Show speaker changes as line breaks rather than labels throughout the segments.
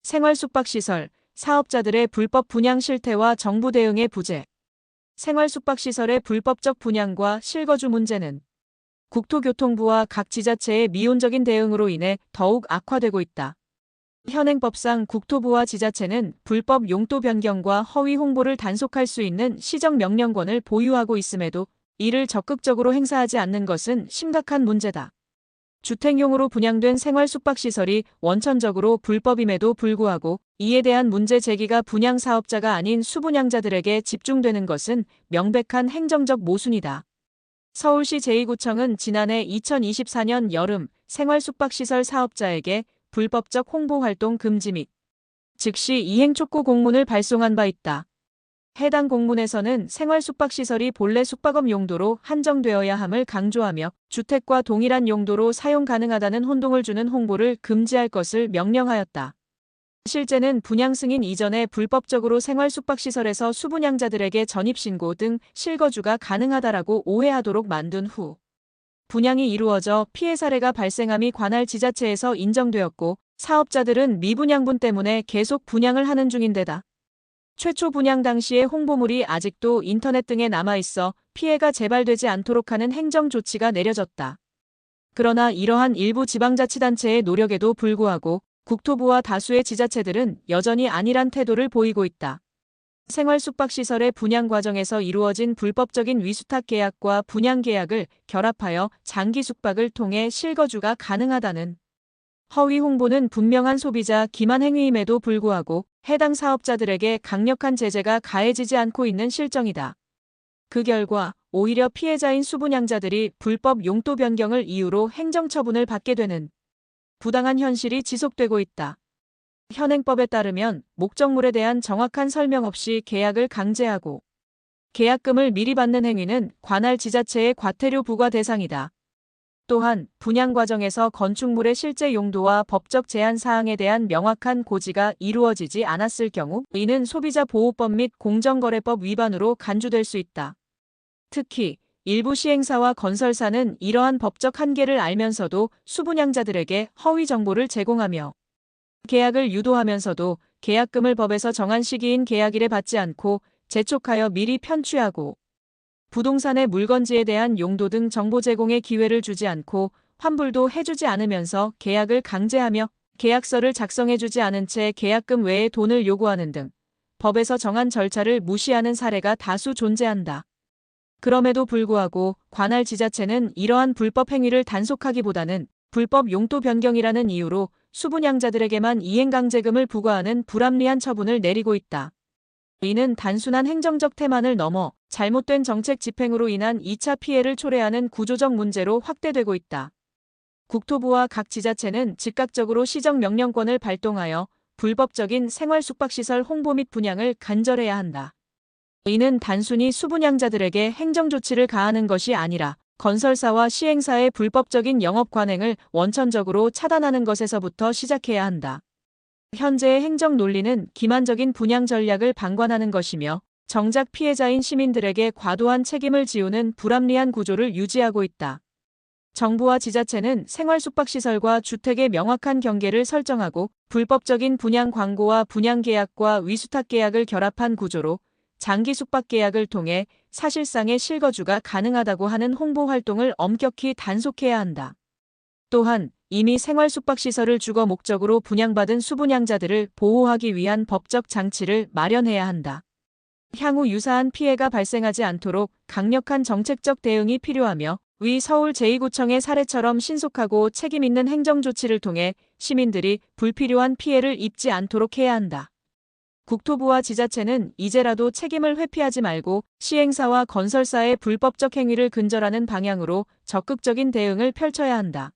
생활숙박시설, 사업자들의 불법 분양 실태와 정부 대응의 부재. 생활숙박시설의 불법적 분양과 실거주 문제는 국토교통부와 각 지자체의 미온적인 대응으로 인해 더욱 악화되고 있다. 현행법상 국토부와 지자체는 불법 용도 변경과 허위 홍보를 단속할 수 있는 시정명령권을 보유하고 있음에도 이를 적극적으로 행사하지 않는 것은 심각한 문제다. 주택용으로 분양된 생활숙박시설이 원천적으로 불법임에도 불구하고 이에 대한 문제 제기가 분양 사업자가 아닌 수분양자들에게 집중되는 것은 명백한 행정적 모순이다. 서울시 제2구청은 지난해 2024년 여름 생활숙박시설 사업자에게 불법적 홍보활동 금지 및 즉시 이행 촉구 공문을 발송한 바 있다. 해당 공문에서는 생활숙박시설이 본래 숙박업 용도로 한정되어야 함을 강조하며 주택과 동일한 용도로 사용 가능하다는 혼동을 주는 홍보를 금지할 것을 명령하였다. 실제는 분양 승인 이전에 불법적으로 생활숙박시설에서 수분양자들에게 전입신고 등 실거주가 가능하다라고 오해하도록 만든 후 분양이 이루어져 피해 사례가 발생함이 관할 지자체에서 인정되었고 사업자들은 미분양분 때문에 계속 분양을 하는 중인데다 최초 분양 당시의 홍보물이 아직도 인터넷 등에 남아있어 피해가 재발되지 않도록 하는 행정 조치가 내려졌다. 그러나 이러한 일부 지방자치단체의 노력에도 불구하고 국토부와 다수의 지자체들은 여전히 안일한 태도를 보이고 있다. 생활숙박시설의 분양 과정에서 이루어진 불법적인 위수탁 계약과 분양 계약을 결합하여 장기 숙박을 통해 실거주가 가능하다는 허위 홍보는 분명한 소비자 기만 행위임에도 불구하고 해당 사업자들에게 강력한 제재가 가해지지 않고 있는 실정이다. 그 결과 오히려 피해자인 수분양자들이 불법 용도 변경을 이유로 행정처분을 받게 되는 부당한 현실이 지속되고 있다. 현행법에 따르면 목적물에 대한 정확한 설명 없이 계약을 강제하고 계약금을 미리 받는 행위는 관할 지자체의 과태료 부과 대상이다. 또한 분양 과정에서 건축물의 실제 용도와 법적 제한 사항에 대한 명확한 고지가 이루어지지 않았을 경우 이는 소비자보호법 및 공정거래법 위반으로 간주될 수 있다. 특히 일부 시행사와 건설사는 이러한 법적 한계를 알면서도 수분양자들에게 허위 정보를 제공하며 계약을 유도하면서도 계약금을 법에서 정한 시기인 계약일에 받지 않고 재촉하여 미리 편취하고 부동산의 물건지에 대한 용도 등 정보 제공의 기회를 주지 않고 환불도 해주지 않으면서 계약을 강제하며 계약서를 작성해주지 않은 채 계약금 외에 돈을 요구하는 등 법에서 정한 절차를 무시하는 사례가 다수 존재한다. 그럼에도 불구하고 관할 지자체는 이러한 불법 행위를 단속하기보다는 불법 용도 변경이라는 이유로 수분양자들에게만 이행강제금을 부과하는 불합리한 처분을 내리고 있다. 이는 단순한 행정적 태만을 넘어 잘못된 정책 집행으로 인한 2차 피해를 초래하는 구조적 문제로 확대되고 있다. 국토부와 각 지자체는 즉각적으로 시정명령권을 발동하여 불법적인 생활숙박시설 홍보 및 분양을 간절해야 한다. 이는 단순히 수분양자들에게 행정조치를 가하는 것이 아니라 건설사와 시행사의 불법적인 영업 관행을 원천적으로 차단하는 것에서부터 시작해야 한다. 현재의 행정 논리는 기만적인 분양 전략을 방관하는 것이며 정작 피해자인 시민들에게 과도한 책임을 지우는 불합리한 구조를 유지하고 있다. 정부와 지자체는 생활숙박시설과 주택의 명확한 경계를 설정하고 불법적인 분양 광고와 분양 계약과 위수탁 계약을 결합한 구조로 장기 숙박 계약을 통해 사실상의 실거주가 가능하다고 하는 홍보 활동을 엄격히 단속해야 한다. 또한 이미 생활숙박시설을 주거 목적으로 분양받은 수분양자들을 보호하기 위한 법적 장치를 마련해야 한다. 향후 유사한 피해가 발생하지 않도록 강력한 정책적 대응이 필요하며 위 서울 제2구청의 사례처럼 신속하고 책임있는 행정조치를 통해 시민들이 불필요한 피해를 입지 않도록 해야 한다. 국토부와 지자체는 이제라도 책임을 회피하지 말고 시행사와 건설사의 불법적 행위를 근절하는 방향으로 적극적인 대응을 펼쳐야 한다.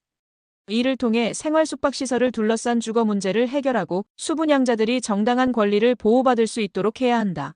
이를 통해 생활숙박시설을 둘러싼 주거 문제를 해결하고 수분양자들이 정당한 권리를 보호받을 수 있도록 해야 한다.